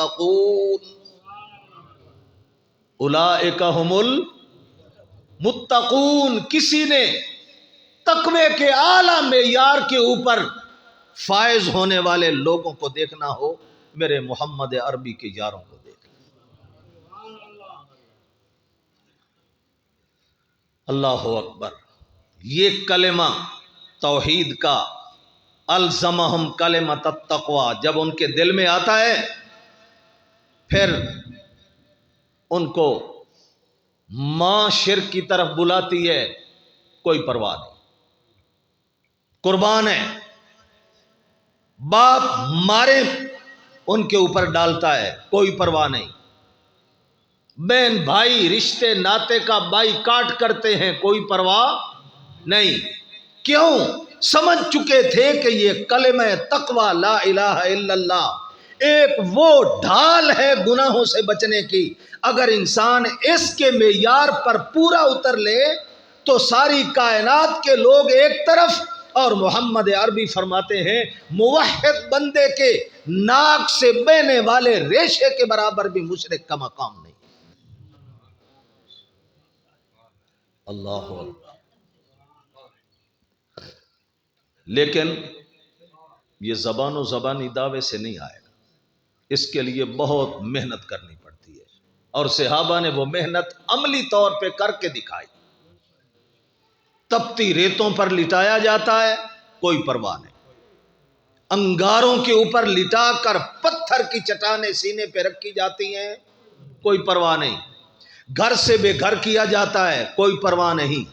المتقون اولئک هم المتقون۔ کسی نے تقوی کے اعلیٰ معیار کے اوپر فائز ہونے والے لوگوں کو دیکھنا ہو، میرے محمد عربی کے یاروں کو دیکھنا۔ اللہ اکبر۔ یہ کلمہ توحید کا، الزمہم کلمۃ التقوی، جب ان کے دل میں آتا ہے پھر ان کو ماں شرک کی طرف بلاتی ہے، کوئی پرواہ نہیں، قربان ہے، باپ مارے ان کے اوپر ڈالتا ہے، کوئی پرواہ نہیں، بہن بھائی رشتے ناتے کا بائی کاٹ کرتے ہیں، کوئی پرواہ نہیں۔ کیوں؟ سمجھ چکے تھے کہ یہ کلمہ تقوی لا الہ الا اللہ ایک وہ ڈھال ہے گناہوں سے بچنے کی، اگر انسان اس کے معیار پر پورا اتر لے تو ساری کائنات کے لوگ ایک طرف، اور محمد عربی فرماتے ہیں موحد بندے کے ناک سے بہنے والے ریشے کے برابر بھی مشرک کا مقام نہیں۔ اللہ اکبر۔ لیکن یہ زبان و زبانی دعوے سے نہیں آئے گا، اس کے لیے بہت محنت کرنی پڑتی ہے، اور صحابہ نے وہ محنت عملی طور پہ کر کے دکھائی۔ تپتی ریتوں پر لٹایا جاتا ہے، کوئی پرواہ نہیں، انگاروں کے اوپر لٹا کر پتھر کی چٹانیں سینے پہ رکھی جاتی ہیں، کوئی پرواہ نہیں، گھر سے بے گھر کیا جاتا ہے، کوئی پرواہ نہیں،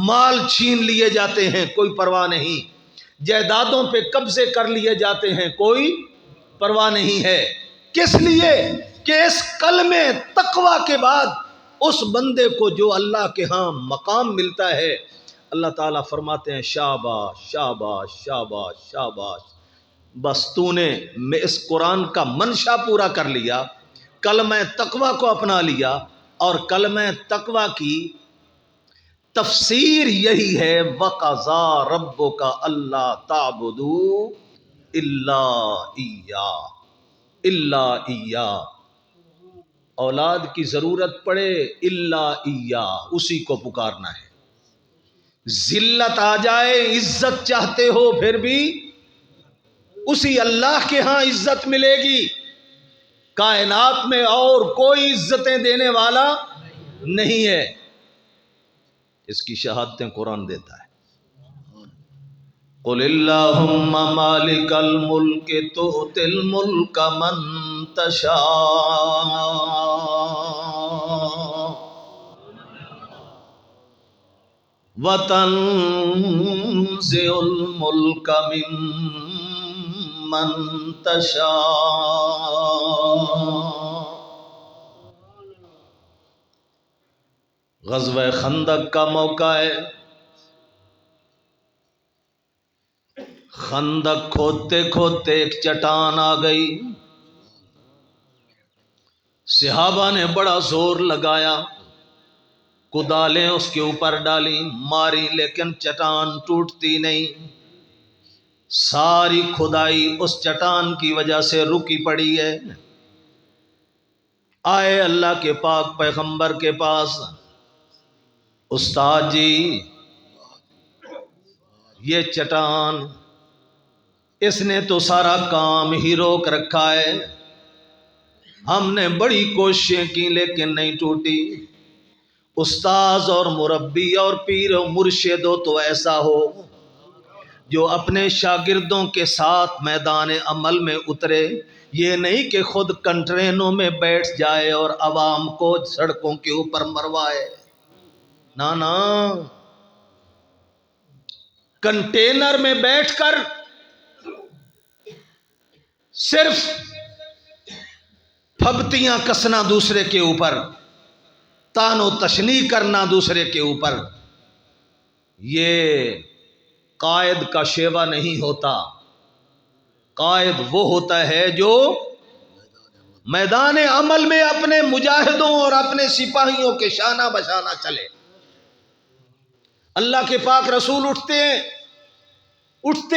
مال چھین لیے جاتے ہیں، کوئی پرواہ نہیں، جائیدادوں پہ قبضے کر لیے جاتے ہیں، کوئی پرواہ نہیں ہے۔ کس لیے؟ کہ اس کلمہ تقوی کے بعد اس بندے کو جو اللہ کے ہاں مقام ملتا ہے، اللہ تعالیٰ فرماتے ہیں شاباش شاباش شاباش شاباش، بس تو نے اس قرآن کا منشا پورا کر لیا، کلمہ تقوی کو اپنا لیا، اور کلمہ تقوی کی تفسیر یہی ہے وَقَضَىٰ رَبُّكَ أَلَّا تَعْبُدُوا إِلَّا إِيَّاهُ۔ اولاد کی ضرورت پڑے الا ایاہ، اسی کو پکارنا ہے، ذلت آ جائے عزت چاہتے ہو پھر بھی اسی اللہ کے ہاں عزت ملے گی، کائنات میں اور کوئی عزتیں دینے والا نہیں ہے۔ اس کی شہادتیں قرآن دیتا ہے۔ قُلِ اللَّهُمَّ مَالِكَ الْمُلْكِ تُؤْتِي الْمُلْكَ مَن تَشَاءُ وَتَنزِعُ الْمُلْكَ مِمَّن تَشَاءُ۔ غزوہ خندق کا موقع ہے، خندق کھودتے کھودتے ایک چٹان آ گئی، صحابہ نے بڑا زور لگایا، کدالیں اس کے اوپر ڈالی، ماری، لیکن چٹان ٹوٹتی نہیں، ساری کھدائی اس چٹان کی وجہ سے رکی پڑی ہے۔ آئے اللہ کے پاک پیغمبر کے پاس، استاد جی یہ چٹان اس نے تو سارا کام ہی روک رکھا ہے، ہم نے بڑی کوششیں کی لیکن نہیں ٹوٹی۔ استاذ اور مربی اور پیر و مرشد ہو تو ایسا ہو جو اپنے شاگردوں کے ساتھ میدان عمل میں اترے، یہ نہیں کہ خود کنٹرینوں میں بیٹھ جائے اور عوام کو سڑکوں کے اوپر مروائے، نا نا، کنٹینر میں بیٹھ کر صرف پھبتیاں کسنا دوسرے کے اوپر، تان و تشنیع کرنا دوسرے کے اوپر، یہ قائد کا شیوا نہیں ہوتا۔ قائد وہ ہوتا ہے جو میدان عمل میں اپنے مجاہدوں اور اپنے سپاہیوں کے شانہ بشانہ چلے۔ اللہ کے پاک رسول اٹھتے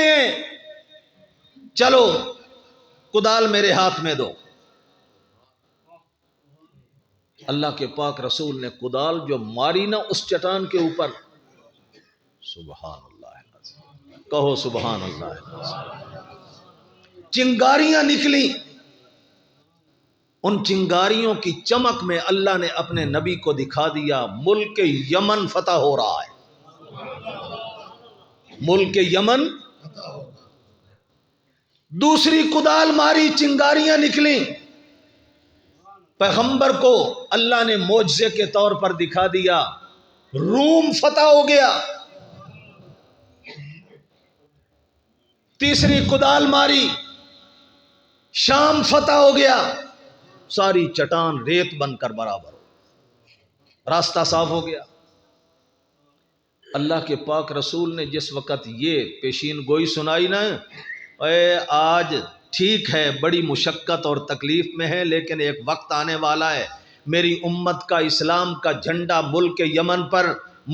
ہیں، چلو کدال میرے ہاتھ میں دو، اللہ کے پاک رسول نے کدال جو ماری نا اس چٹان کے اوپر، سبحان اللہ العظیم، کہو سبحان اللہ العظیم، چنگاریاں نکلی، ان چنگاریوں کی چمک میں اللہ نے اپنے نبی کو دکھا دیا ملک یمن فتح ہو رہا ہے، ملک یمن۔ دوسری کدال ماری، چنگاریاں نکلیں، پیغمبر کو اللہ نے معجزے کے طور پر دکھا دیا روم فتح ہو گیا۔ تیسری کدال ماری، شام فتح ہو گیا، ساری چٹان ریت بن کر برابر ہو، راستہ صاف ہو گیا۔ اللہ کے پاک رسول نے جس وقت یہ پیشین گوئی سنائی نا، اے آج ٹھیک ہے بڑی مشقت اور تکلیف میں ہے، لیکن ایک وقت آنے والا ہے میری امت کا اسلام کا جھنڈا ملک یمن پر،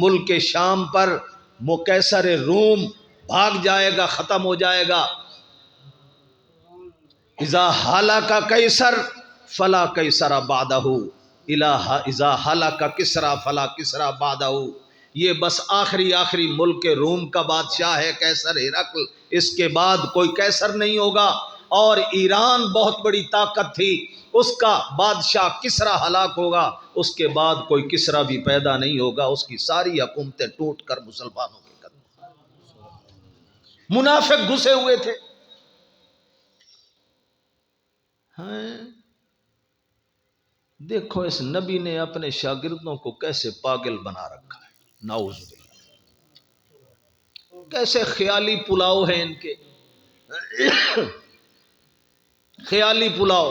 ملک شام پر، مکیسر روم بھاگ جائے گا، ختم ہو جائے گا۔ اذا ہلاک قیصر فلا قیصر بعدہ، اذا ہلاک کسریٰ فلا کسریٰ بعدہ، یہ بس آخری ملک روم کا بادشاہ ہے قیصر ہرقل، اس کے بعد کوئی قیصر نہیں ہوگا۔ اور ایران بہت بڑی طاقت تھی، اس کا بادشاہ کسریٰ ہلاک ہوگا، اس کے بعد کوئی کسریٰ بھی پیدا نہیں ہوگا، اس کی ساری حکومتیں ٹوٹ کر مسلمانوں کے قدم۔ منافق گھسے ہوئے تھے، دیکھو اس نبی نے اپنے شاگردوں کو کیسے پاگل بنا رکھا ہے، نعوذ باللہ، کیسے خیالی پلاؤ ہیں ان کے، خیالی پلاؤ،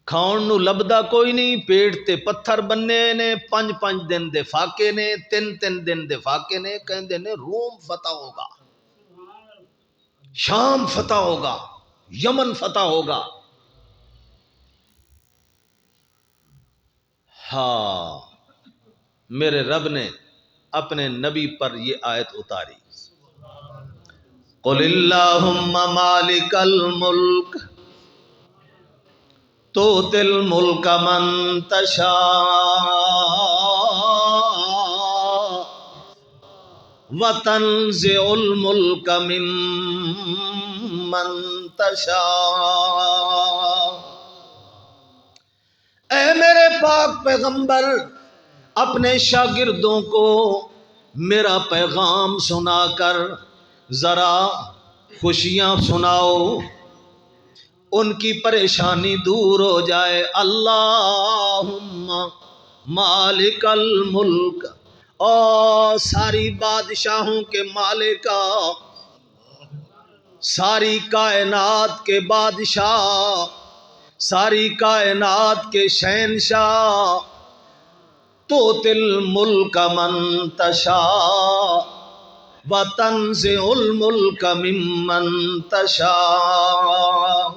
کھاؤن نو لبدا کوئی نہیں، پیٹ تے پتھر بننے نے، 5 دن دے فاقے نے، 3 دن دے فاقے نے، کہندے نے روم فتح ہوگا، شام فتح ہوگا، یمن فتح ہوگا۔ ہاں میرے رب نے اپنے نبی پر یہ آیت اتاری، قل اللہم مالک الملک تؤتی الملک من تشاء وتنزع الملک ممن تشاء۔ اے میرے پاک پیغمبر، اپنے شاگردوں کو میرا پیغام سنا کر ذرا خوشیاں سناؤ، ان کی پریشانی دور ہو جائے۔ اللہم مالک الملک، اور ساری بادشاہوں کے مالکا، ساری کائنات کے بادشاہ، ساری کائنات کے شہنشاہ، تؤتی الملک من تشاء وتنزع الملک ممن تشاء۔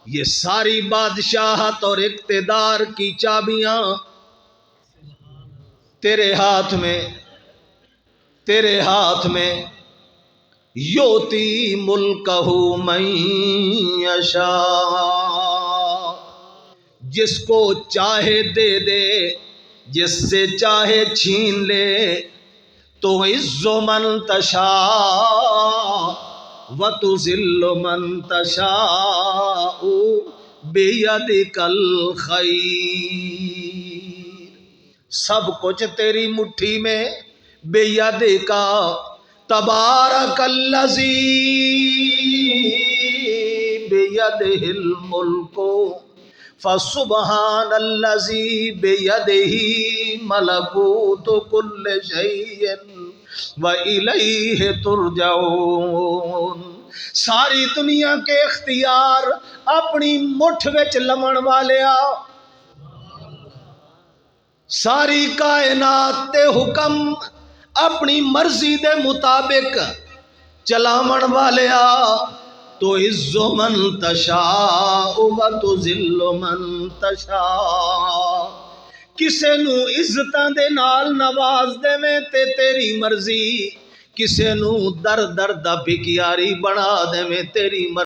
یہ ساری بادشاہت اور اقتدار کی چابیاں تیرے ہاتھ میں، یؤتی ملکہ من یشاء، جس کو چاہے دے دے، جس سے چاہے چھین لے، تو عز من تشاء وتذل من تشاء بیدک الخیر، سب کچھ تیری مٹھی میں، بیدک تبارک الذی بیدہ الملک فسبحان الذی بیدہ ملکوت کل شیء وإلیہ ترجعون۔ ساری دنیا کے اختیار اپنی مٹھ وچ لمن والیا، ساری کائنات تے حکم اپنی مرضی دے مطابق چلاون والیا، تو عز من تشاء و تذل من تشاء، کسے نو عزتاں دے نال نواز دے میں تے تیری مرضی، کسے نو در دا بھکیاری بنا دے میں تیری مرضی۔